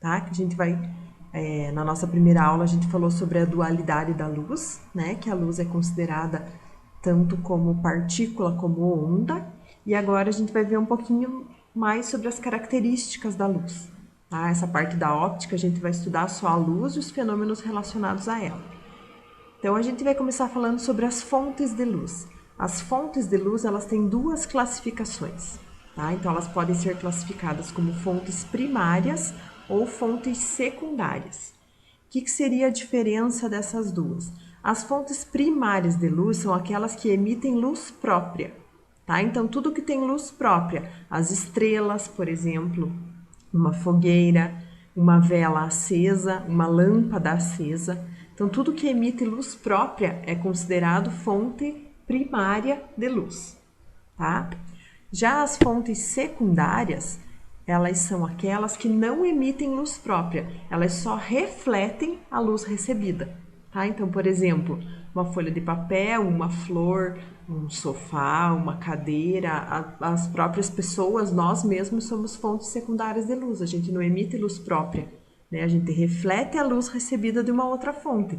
tá? Que a gente vai, na nossa primeira aula, a gente falou sobre a dualidade da luz, né? Que a luz é considerada tanto como partícula como onda. E agora a gente vai ver um pouquinho mais sobre as características da luz. Tá? Essa parte da óptica a gente vai estudar só a luz e os fenômenos relacionados a ela. Então a gente vai começar falando sobre as fontes de luz. As fontes de luz elas têm duas classificações. Tá? Então elas podem ser classificadas como fontes primárias ou fontes secundárias. O que seria a diferença dessas duas? As fontes primárias de luz são aquelas que emitem luz própria. Tá? Então, tudo que tem luz própria, as estrelas, por exemplo, uma fogueira, uma vela acesa, uma lâmpada acesa. Então, tudo que emite luz própria é considerado fonte primária de luz. Tá? Já as fontes secundárias, elas são aquelas que não emitem luz própria, elas só refletem a luz recebida. Tá? Então, por exemplo, uma folha de papel, uma flor, um sofá, uma cadeira, as próprias pessoas, nós mesmos somos fontes secundárias de luz, a gente não emite luz própria, né? A gente reflete a luz recebida de uma outra fonte,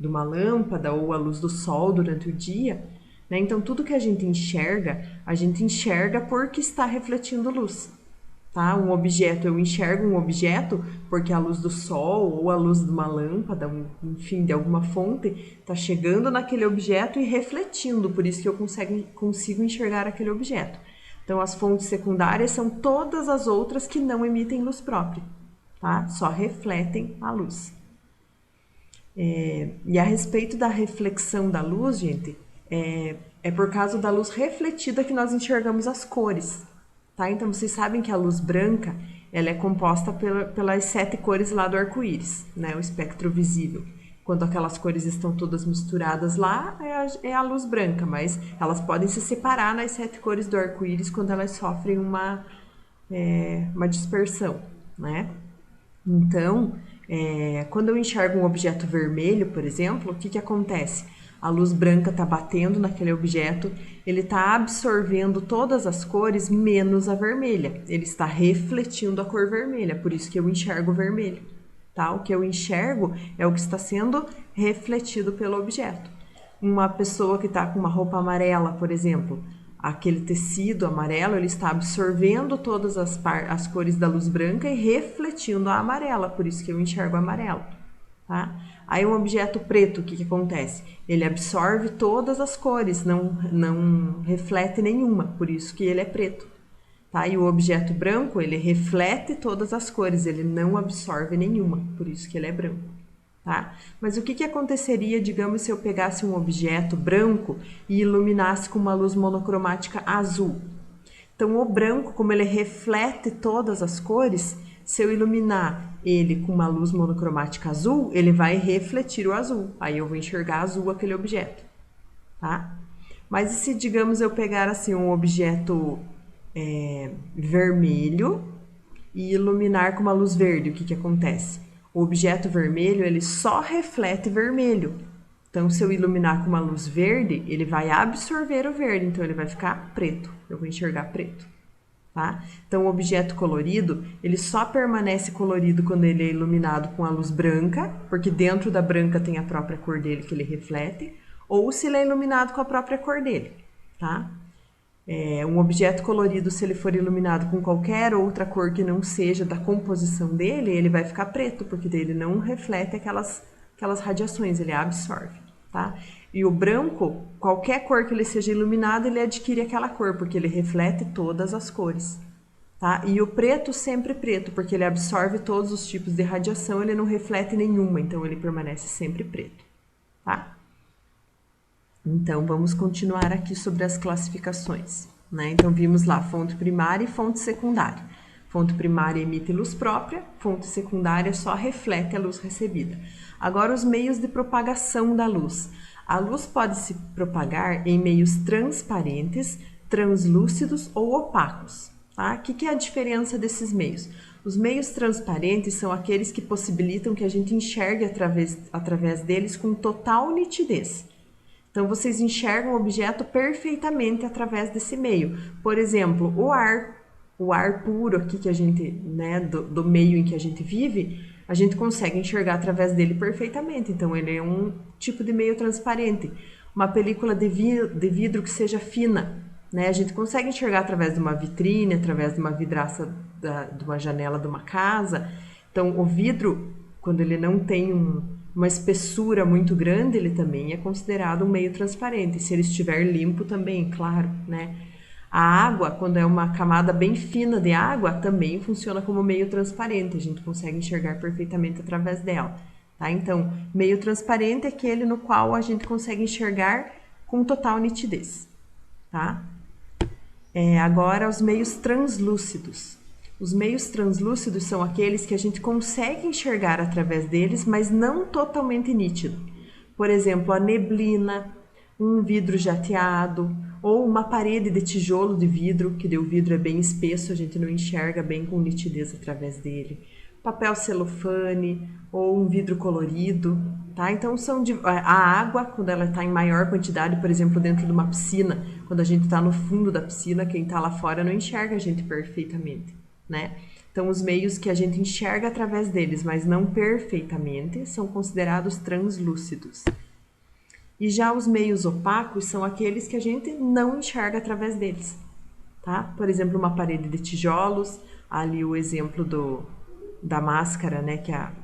de uma lâmpada ou a luz do sol durante o dia, né? Então, tudo que a gente enxerga porque está refletindo luz. Tá? Um objeto, eu enxergo um objeto porque a luz do sol ou a luz de uma lâmpada, enfim, de alguma fonte, está chegando naquele objeto e refletindo, por isso que eu consigo enxergar aquele objeto. Então, as fontes secundárias são todas as outras que não emitem luz própria, tá? Só refletem a luz. E a respeito da reflexão da luz, gente, é por causa da luz refletida que nós enxergamos as cores. Tá? Então, vocês sabem que a luz branca ela é composta pelas 7 cores lá do arco-íris, né? O espectro visível. Quando aquelas cores estão todas misturadas lá, é a luz branca, mas elas podem se separar nas 7 cores do arco-íris quando elas sofrem uma dispersão, né? Então, quando eu enxergo um objeto vermelho, por exemplo, o que acontece? A luz branca está batendo naquele objeto, ele está absorvendo todas as cores menos a vermelha. Ele está refletindo a cor vermelha, por isso que eu enxergo vermelho. Tá? O que eu enxergo é o que está sendo refletido pelo objeto. Uma pessoa que está com uma roupa amarela, por exemplo, aquele tecido amarelo, ele está absorvendo todas as cores da luz branca e refletindo a amarela, por isso que eu enxergo amarelo. Tá? Aí um objeto preto, o que acontece? Ele absorve todas as cores, não reflete nenhuma, por isso que ele é preto. Tá? E o objeto branco, ele reflete todas as cores, ele não absorve nenhuma, por isso que ele é branco. Tá? Mas o que aconteceria, digamos, se eu pegasse um objeto branco e iluminasse com uma luz monocromática azul? Então, o branco, como ele reflete todas as cores, se eu iluminar ele com uma luz monocromática azul, ele vai refletir o azul. Aí eu vou enxergar azul aquele objeto, tá? Mas e se, digamos, eu pegar assim um objeto vermelho e iluminar com uma luz verde, o que acontece? O objeto vermelho, ele só reflete vermelho. Então, se eu iluminar com uma luz verde, ele vai absorver o verde, então ele vai ficar preto. Eu vou enxergar preto. Tá? Então, o objeto colorido, ele só permanece colorido quando ele é iluminado com a luz branca, porque dentro da branca tem a própria cor dele que ele reflete, ou se ele é iluminado com a própria cor dele. Tá? Um objeto colorido, se ele for iluminado com qualquer outra cor que não seja da composição dele, ele vai ficar preto, porque ele não reflete aquelas radiações, ele absorve. Tá? E o branco, qualquer cor que ele seja iluminado, ele adquire aquela cor, porque ele reflete todas as cores. Tá? E o preto, sempre preto, porque ele absorve todos os tipos de radiação, ele não reflete nenhuma, então ele permanece sempre preto. Tá? Então, vamos continuar aqui sobre as classificações. Né? Então, vimos lá fonte primária e fonte secundária. Fonte primária emite luz própria, fonte secundária só reflete a luz recebida. Agora, os meios de propagação da luz. A luz pode se propagar em meios transparentes, translúcidos ou opacos. Tá? O que é a diferença desses meios? Os meios transparentes são aqueles que possibilitam que a gente enxergue através deles com total nitidez. Então, vocês enxergam o objeto perfeitamente através desse meio. Por exemplo, o ar. o ar puro aqui que a gente, né, do meio em que a gente vive, a gente consegue enxergar através dele perfeitamente. Então, ele é um tipo de meio transparente. Uma película de vidro que seja fina, né? A gente consegue enxergar através de uma vitrine, através de uma vidraça de uma janela de uma casa. Então, o vidro, quando ele não tem uma espessura muito grande, ele também é considerado um meio transparente. Se ele estiver limpo também, claro, né? A água, quando é uma camada bem fina de água, também funciona como meio transparente. A gente consegue enxergar perfeitamente através dela, tá? Então, meio transparente é aquele no qual a gente consegue enxergar com total nitidez, tá? Agora, os meios translúcidos. Os meios translúcidos são aqueles que a gente consegue enxergar através deles, mas não totalmente nítido. Por exemplo, a neblina, um vidro jateado, ou uma parede de tijolo de vidro, que o vidro é bem espesso, a gente não enxerga bem com nitidez através dele. Papel celofane, ou um vidro colorido, tá? Então, a água, quando ela está em maior quantidade, por exemplo, dentro de uma piscina, quando a gente está no fundo da piscina, quem está lá fora não enxerga a gente perfeitamente, né? Então, os meios que a gente enxerga através deles, mas não perfeitamente, são considerados translúcidos. E já os meios opacos são aqueles que a gente não enxerga através deles, tá? Por exemplo, uma parede de tijolos, ali o exemplo da máscara, né,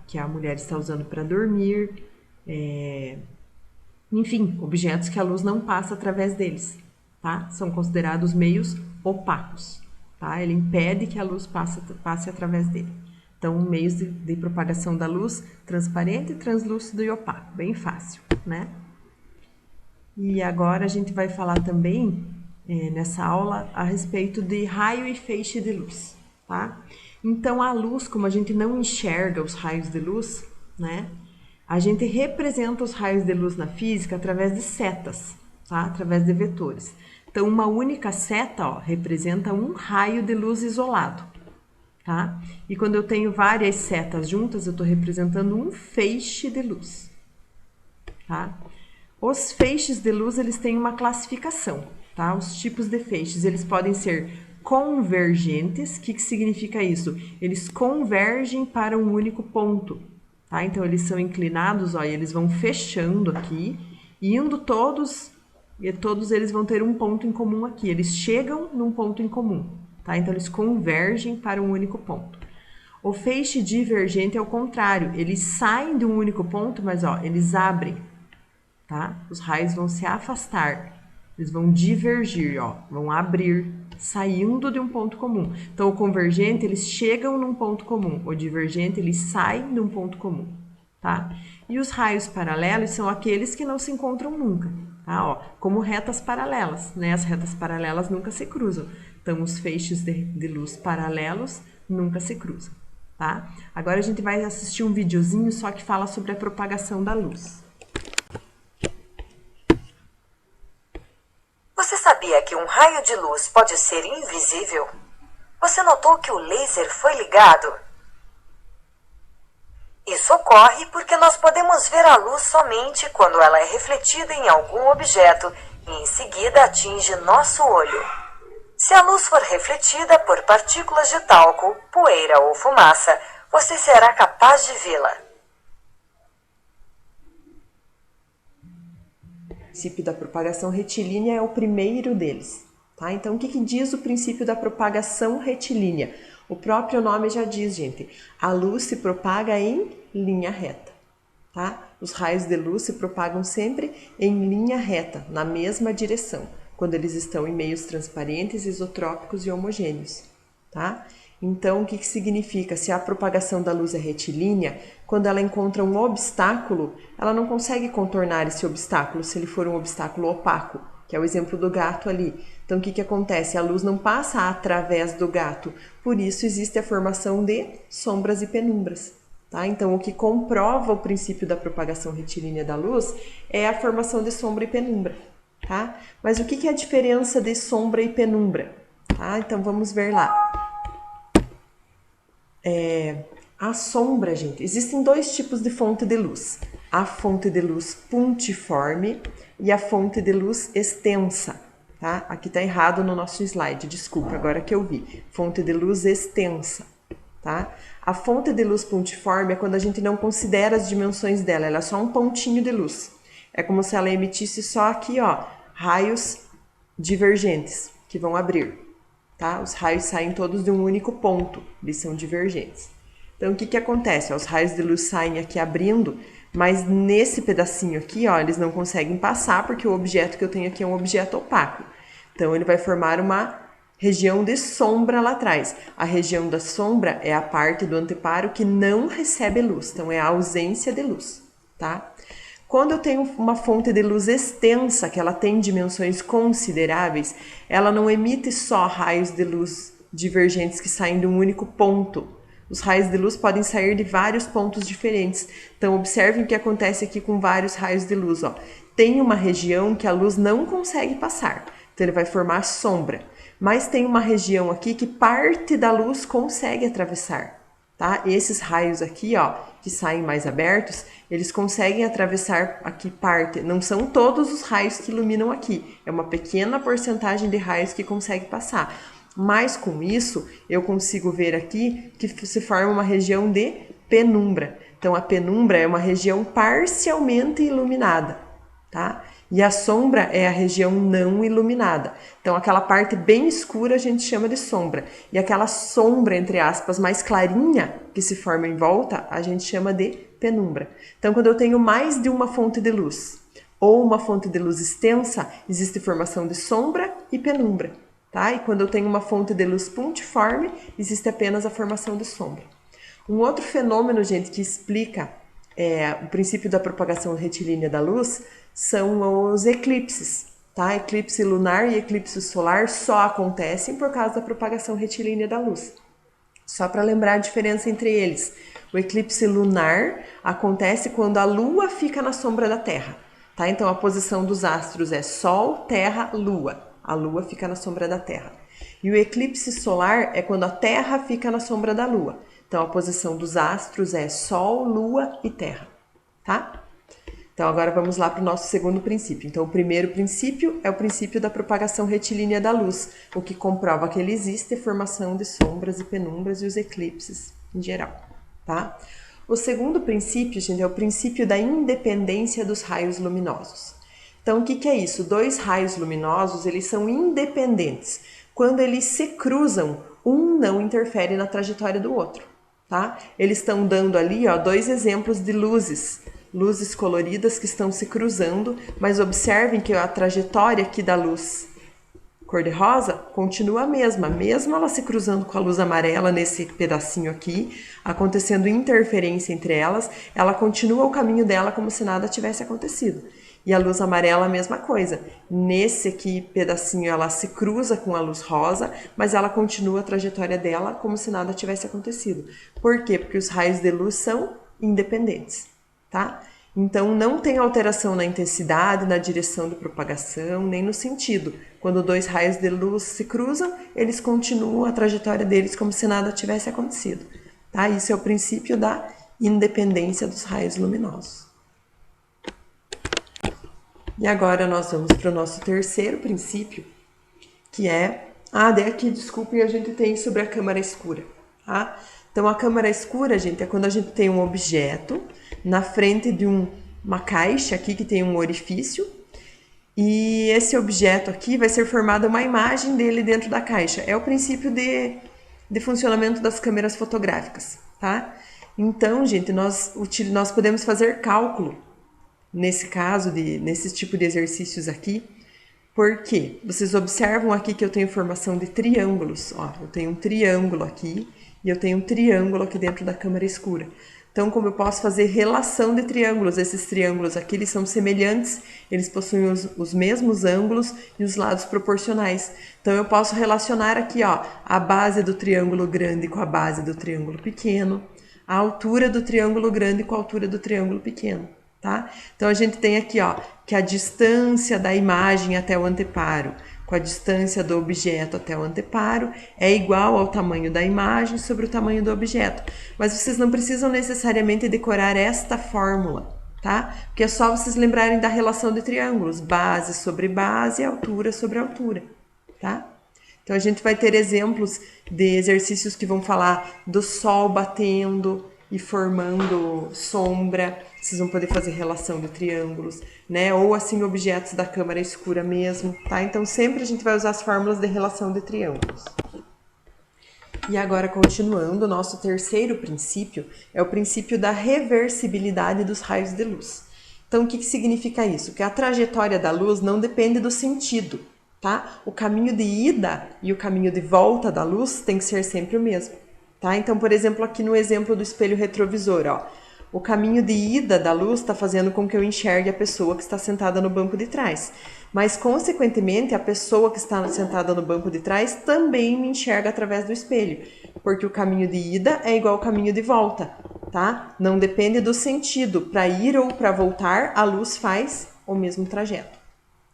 que a mulher está usando para dormir, enfim, objetos que a luz não passa através deles, tá? São considerados meios opacos, tá? Ele impede que a luz passe através dele. Então, meios de propagação da luz: transparente, translúcido e opaco. Bem fácil, né? E agora a gente vai falar também, nessa aula, a respeito de raio e feixe de luz, tá? Então, a luz, como a gente não enxerga os raios de luz, né? A gente representa os raios de luz na física através de setas, tá? Através de vetores. Então, uma única seta, ó, representa um raio de luz isolado, tá? E quando eu tenho várias setas juntas, eu estou representando um feixe de luz, tá? Os feixes de luz, eles têm uma classificação, tá? Os tipos de feixes, eles podem ser convergentes. O que significa isso? Eles convergem para um único ponto, tá? Então, eles são inclinados, ó, e eles vão fechando aqui, indo todos, e todos eles vão ter um ponto em comum aqui. Eles chegam num ponto em comum, tá? Então, eles convergem para um único ponto. O feixe divergente é o contrário. Eles saem de um único ponto, mas, ó, eles abrem, tá? Os raios vão se afastar, eles vão divergir, ó, vão abrir, saindo de um ponto comum. Então, o convergente, eles chegam num ponto comum, o divergente, eles saem de um ponto comum, tá? E os raios paralelos são aqueles que não se encontram nunca, tá? Ó, como retas paralelas, né? As retas paralelas nunca se cruzam. Então, os feixes de luz paralelos nunca se cruzam, tá? Agora a gente vai assistir um videozinho só que fala sobre a propagação da luz. Você sabia que um raio de luz pode ser invisível? Você notou que o laser foi ligado? Isso ocorre porque nós podemos ver a luz somente quando ela é refletida em algum objeto e em seguida atinge nosso olho. Se a luz for refletida por partículas de talco, poeira ou fumaça, você será capaz de vê-la. O princípio da propagação retilínea é o primeiro deles, tá? Então, o que diz o princípio da propagação retilínea? O próprio nome já diz, gente, a luz se propaga em linha reta, tá? Os raios de luz se propagam sempre em linha reta, na mesma direção, quando eles estão em meios transparentes, isotrópicos e homogêneos, tá? Então, o que significa? Se a propagação da luz é retilínea, quando ela encontra um obstáculo, ela não consegue contornar esse obstáculo se ele for um obstáculo opaco, que é o exemplo do gato ali. Então, o que acontece? A luz não passa através do gato, por isso existe a formação de sombras e penumbras, tá? Então, o que comprova o princípio da propagação retilínea da luz é a formação de sombra e penumbra, tá? Mas o que é a diferença de sombra e penumbra? Tá? Então, vamos ver lá. A sombra, gente, existem dois tipos de fonte de luz. A fonte de luz puntiforme e a fonte de luz extensa, tá? Aqui tá errado no nosso slide, desculpa, agora que eu vi. Fonte de luz extensa, tá? A fonte de luz pontiforme é quando a gente não considera as dimensões dela, ela é só um pontinho de luz. É como se ela emitisse só aqui, ó, raios divergentes que vão abrir, tá? Os raios saem todos de um único ponto, eles são divergentes. Então, o que que acontece? Os raios de luz saem aqui abrindo, mas nesse pedacinho aqui, ó, eles não conseguem passar porque o objeto que eu tenho aqui é um objeto opaco. Então, ele vai formar uma região de sombra lá atrás. A região da sombra é a parte do anteparo que não recebe luz, então é a ausência de luz, tá? Quando eu tenho uma fonte de luz extensa, que ela tem dimensões consideráveis, ela não emite só raios de luz divergentes que saem de um único ponto. Os raios de luz podem sair de vários pontos diferentes. Então, observem o que acontece aqui com vários raios de luz. Ó. Tem uma região que a luz não consegue passar, então ele vai formar sombra. Mas tem uma região aqui que parte da luz consegue atravessar. Tá? Esses raios aqui, ó, que saem mais abertos, eles conseguem atravessar aqui parte. Não são todos os raios que iluminam aqui. É uma pequena porcentagem de raios que consegue passar. Mas com isso, eu consigo ver aqui que se forma uma região de penumbra. Então, a penumbra é uma região parcialmente iluminada, tá? E a sombra é a região não iluminada. Então, aquela parte bem escura a gente chama de sombra. E aquela sombra, entre aspas, mais clarinha que se forma em volta, a gente chama de penumbra. Então, quando eu tenho mais de uma fonte de luz ou uma fonte de luz extensa, existe formação de sombra e penumbra. Tá? E quando eu tenho uma fonte de luz pontiforme, existe apenas a formação de sombra. Um outro fenômeno, gente, que explica o princípio da propagação retilínea da luz são os eclipses. Tá? Eclipse lunar e eclipse solar só acontecem por causa da propagação retilínea da luz. Só para lembrar a diferença entre eles. O eclipse lunar acontece quando a Lua fica na sombra da Terra. Tá? Então, a posição dos astros é Sol, Terra, Lua. A Lua fica na sombra da Terra. E o eclipse solar é quando a Terra fica na sombra da Lua. Então, a posição dos astros é Sol, Lua e Terra, tá? Então, agora vamos lá para o nosso segundo princípio. Então, o primeiro princípio é o princípio da propagação retilínea da luz, o que comprova que ele existe a formação de sombras e penumbras e os eclipses em geral, tá? O segundo princípio, gente, é o princípio da independência dos raios luminosos. Então, o que é isso? Dois raios luminosos, eles são independentes. Quando eles se cruzam, um não interfere na trajetória do outro, tá? Eles estão dando ali, ó, dois exemplos de luzes coloridas que estão se cruzando, mas observem que a trajetória aqui da luz cor-de-rosa continua a mesma, mesmo ela se cruzando com a luz amarela nesse pedacinho aqui, acontecendo interferência entre elas, ela continua o caminho dela como se nada tivesse acontecido. E a luz amarela, a mesma coisa. Nesse aqui pedacinho, ela se cruza com a luz rosa, mas ela continua a trajetória dela como se nada tivesse acontecido. Por quê? Porque os raios de luz são independentes, tá? Então, não tem alteração na intensidade, na direção de propagação, nem no sentido. Quando dois raios de luz se cruzam, eles continuam a trajetória deles como se nada tivesse acontecido, tá? Isso é o princípio da independência dos raios luminosos. E agora nós vamos para o nosso terceiro princípio, que é... aqui, desculpem, a gente tem sobre a câmara escura, tá? Então, a câmara escura, gente, é quando a gente tem um objeto na frente de uma caixa aqui que tem um orifício, e esse objeto aqui vai ser formada uma imagem dele dentro da caixa. É o princípio de funcionamento das câmeras fotográficas, tá? Então, gente, nós podemos fazer cálculo nesse caso, nesse tipo de exercícios aqui, porque vocês observam aqui que eu tenho formação de triângulos, ó, eu tenho um triângulo aqui e eu tenho um triângulo aqui dentro da câmara escura. Então, como eu posso fazer relação de triângulos, esses triângulos aqui, eles são semelhantes, eles possuem os mesmos ângulos e os lados proporcionais. Então, eu posso relacionar aqui, ó, a base do triângulo grande com a base do triângulo pequeno, a altura do triângulo grande com a altura do triângulo pequeno. Tá? Então, a gente tem aqui, ó, que a distância da imagem até o anteparo com a distância do objeto até o anteparo é igual ao tamanho da imagem sobre o tamanho do objeto. Mas vocês não precisam necessariamente decorar esta fórmula, tá? Porque é só vocês lembrarem da relação de triângulos, base sobre base, altura sobre altura, tá? Então a gente vai ter exemplos de exercícios que vão falar do sol batendo e formando sombra. Vocês vão poder fazer relação de triângulos, né? Ou assim objetos da câmara escura mesmo, tá? Então sempre a gente vai usar as fórmulas de relação de triângulos. E agora, continuando, o nosso terceiro princípio é o princípio da reversibilidade dos raios de luz. Então, o que significa isso? Que a trajetória da luz não depende do sentido, tá? O caminho de ida e o caminho de volta da luz tem que ser sempre o mesmo, tá? Então, por exemplo, aqui no exemplo do espelho retrovisor, ó, o caminho de ida da luz está fazendo com que eu enxergue a pessoa que está sentada no banco de trás. Mas, consequentemente, a pessoa que está sentada no banco de trás também me enxerga através do espelho, porque o caminho de ida é igual ao caminho de volta, tá? Não depende do sentido. Para ir ou para voltar, a luz faz o mesmo trajeto,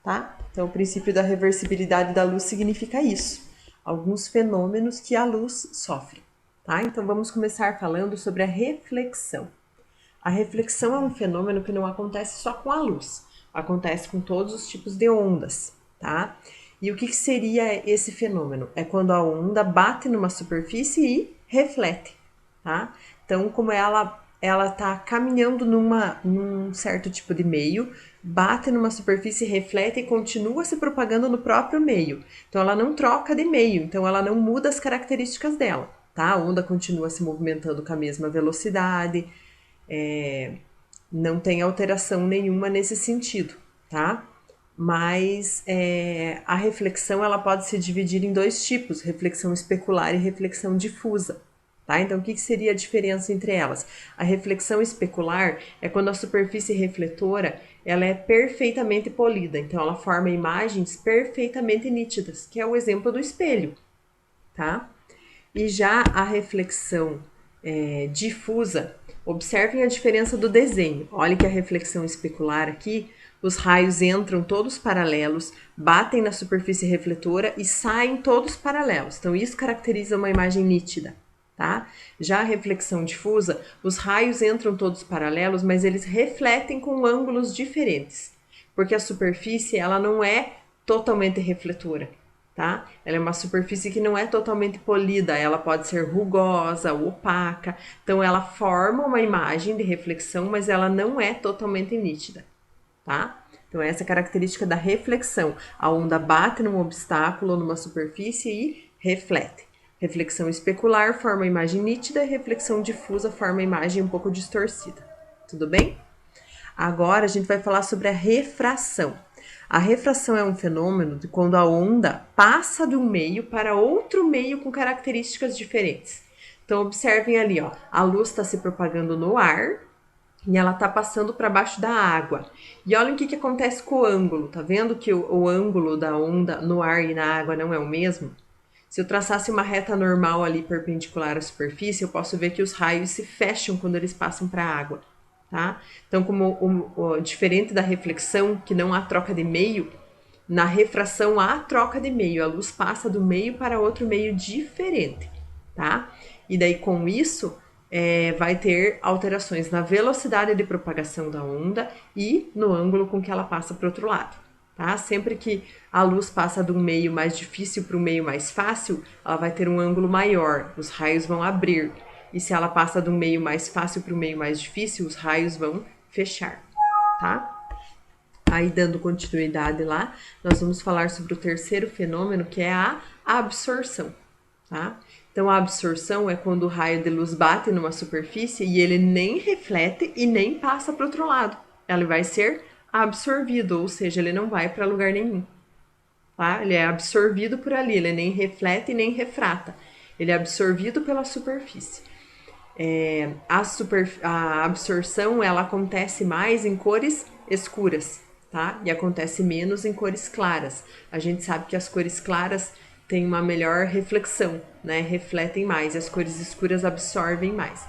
tá? Então, o princípio da reversibilidade da luz significa isso. Alguns fenômenos que a luz sofre, tá? Então, vamos começar falando sobre a reflexão. A reflexão é um fenômeno que não acontece só com a luz, acontece com todos os tipos de ondas, tá? E o que seria esse fenômeno? É quando a onda bate numa superfície e reflete, tá? Então, como ela tá caminhando num certo tipo de meio, bate numa superfície, reflete e continua se propagando no próprio meio. Então, ela não troca de meio, então ela não muda as características dela, tá? A onda continua se movimentando com a mesma velocidade, não tem alteração nenhuma nesse sentido, tá? Mas a reflexão ela pode se dividir em dois tipos, reflexão especular e reflexão difusa, tá? Então, o que seria a diferença entre elas? A reflexão especular é quando a superfície refletora ela é perfeitamente polida, então ela forma imagens perfeitamente nítidas, que é o exemplo do espelho, tá? E já a reflexão difusa, observem a diferença do desenho. Olha que a reflexão especular aqui, os raios entram todos paralelos, batem na superfície refletora e saem todos paralelos. Então, isso caracteriza uma imagem nítida, tá? Já a reflexão difusa, os raios entram todos paralelos, mas eles refletem com ângulos diferentes, porque a superfície ela não é totalmente refletora. Tá? Ela é uma superfície que não é totalmente polida, ela pode ser rugosa, opaca, então ela forma uma imagem de reflexão, mas ela não é totalmente nítida, tá? Então essa é a característica da reflexão, a onda bate num obstáculo, numa superfície e reflete. Reflexão especular forma imagem nítida, reflexão difusa forma imagem um pouco distorcida, tudo bem? Agora a gente vai falar sobre a refração. A refração é um fenômeno de quando a onda passa de um meio para outro meio com características diferentes. Então, observem ali, ó, a luz está se propagando no ar e ela está passando para baixo da água. E olhem o que acontece com o ângulo. Tá vendo que o ângulo da onda no ar e na água não é o mesmo? Se eu traçasse uma reta normal ali perpendicular à superfície, eu posso ver que os raios se fecham quando eles passam para a água. Tá? Então, como diferente da reflexão, que não há troca de meio, na refração há troca de meio, a luz passa do meio para outro meio diferente, tá? E daí com isso vai ter alterações na velocidade de propagação da onda e no ângulo com que ela passa para o outro lado, tá? Sempre que a luz passa de um meio mais difícil para um meio mais fácil, ela vai ter um ângulo maior, os raios vão abrir. E se ela passa do meio mais fácil para o meio mais difícil, os raios vão fechar, tá? Aí, dando continuidade lá, nós vamos falar sobre o terceiro fenômeno, que é a absorção, tá? Então, a absorção é quando o raio de luz bate numa superfície e ele nem reflete e nem passa para o outro lado. Ele vai ser absorvido, ou seja, ele não vai para lugar nenhum, tá? Ele é absorvido por ali, ele nem reflete e nem refrata. Ele é absorvido pela superfície. A absorção ela acontece mais em cores escuras, tá? E acontece menos em cores claras. A gente sabe que as cores claras têm uma melhor reflexão, né? Refletem mais, e as cores escuras absorvem mais.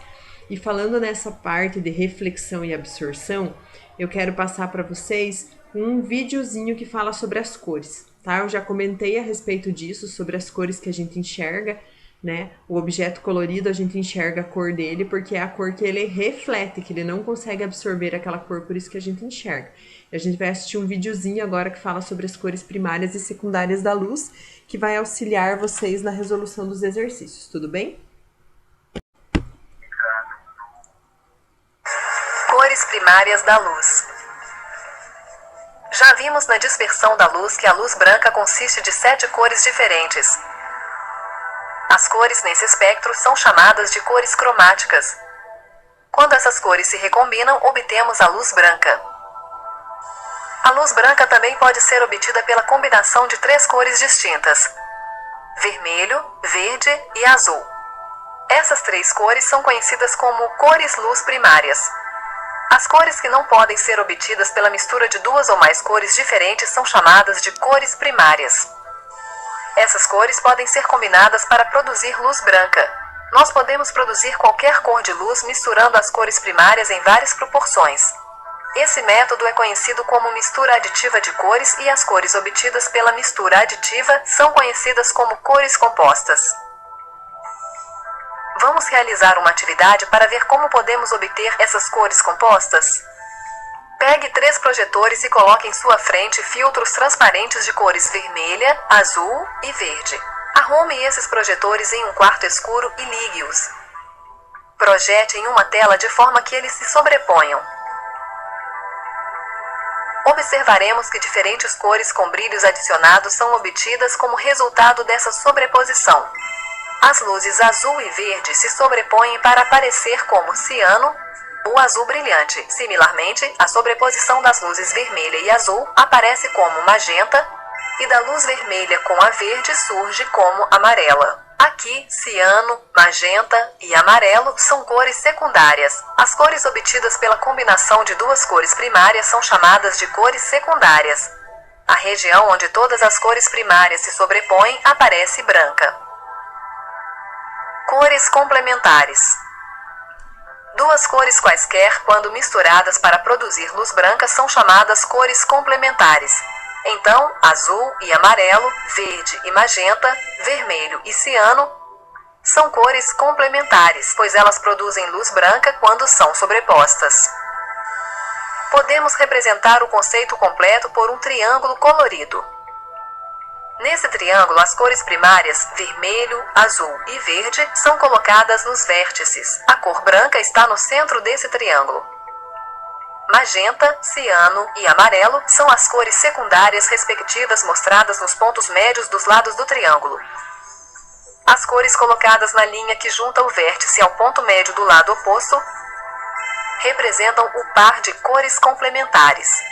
E falando nessa parte de reflexão e absorção, eu quero passar para vocês um videozinho que fala sobre as cores, tá? Eu já comentei a respeito disso, sobre as cores que a gente enxerga né? O objeto colorido a gente enxerga a cor dele porque é a cor que ele reflete, que ele não consegue absorver aquela cor, por isso que a gente enxerga. A gente vai assistir um videozinho agora que fala sobre as cores primárias e secundárias da luz, que vai auxiliar vocês na resolução dos exercícios, tudo bem? Cores primárias da luz. Já vimos na dispersão da luz que a luz branca consiste de 7 cores diferentes. As cores nesse espectro são chamadas de cores cromáticas. Quando essas cores se recombinam, obtemos a luz branca. A luz branca também pode ser obtida pela combinação de 3 cores distintas: vermelho, verde e azul. Essas 3 cores são conhecidas como cores luz primárias. As cores que não podem ser obtidas pela mistura de 2 ou mais cores diferentes são chamadas de cores primárias. Essas cores podem ser combinadas para produzir luz branca. Nós podemos produzir qualquer cor de luz misturando as cores primárias em várias proporções. Esse método é conhecido como mistura aditiva de cores e as cores obtidas pela mistura aditiva são conhecidas como cores compostas. Vamos realizar uma atividade para ver como podemos obter essas cores compostas? Pegue 3 projetores e coloque em sua frente filtros transparentes de cores vermelha, azul e verde. Arrume esses projetores em um quarto escuro e ligue-os. Projete em uma tela de forma que eles se sobreponham. Observaremos que diferentes cores com brilhos adicionados são obtidas como resultado dessa sobreposição. As luzes azul e verde se sobrepõem para aparecer como ciano, o azul brilhante. Similarmente, a sobreposição das luzes vermelha e azul aparece como magenta, e da luz vermelha com a verde surge como amarela. Aqui, ciano, magenta e amarelo são cores secundárias. As cores obtidas pela combinação de 2 cores primárias são chamadas de cores secundárias. A região onde todas as cores primárias se sobrepõem aparece branca. Cores complementares. 2 cores quaisquer, quando misturadas para produzir luz branca, são chamadas cores complementares. Então, azul e amarelo, verde e magenta, vermelho e ciano são cores complementares, pois elas produzem luz branca quando são sobrepostas. Podemos representar o conceito completo por um triângulo colorido. Nesse triângulo, as cores primárias, vermelho, azul e verde, são colocadas nos vértices. A cor branca está no centro desse triângulo. Magenta, ciano e amarelo são as cores secundárias respectivas mostradas nos pontos médios dos lados do triângulo. As cores colocadas na linha que junta o vértice ao ponto médio do lado oposto representam o par de cores complementares.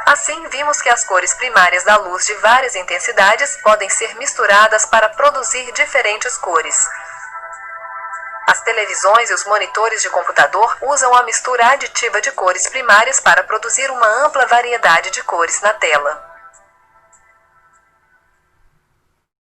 Assim, vimos que as cores primárias da luz de várias intensidades podem ser misturadas para produzir diferentes cores. As televisões e os monitores de computador usam a mistura aditiva de cores primárias para produzir uma ampla variedade de cores na tela.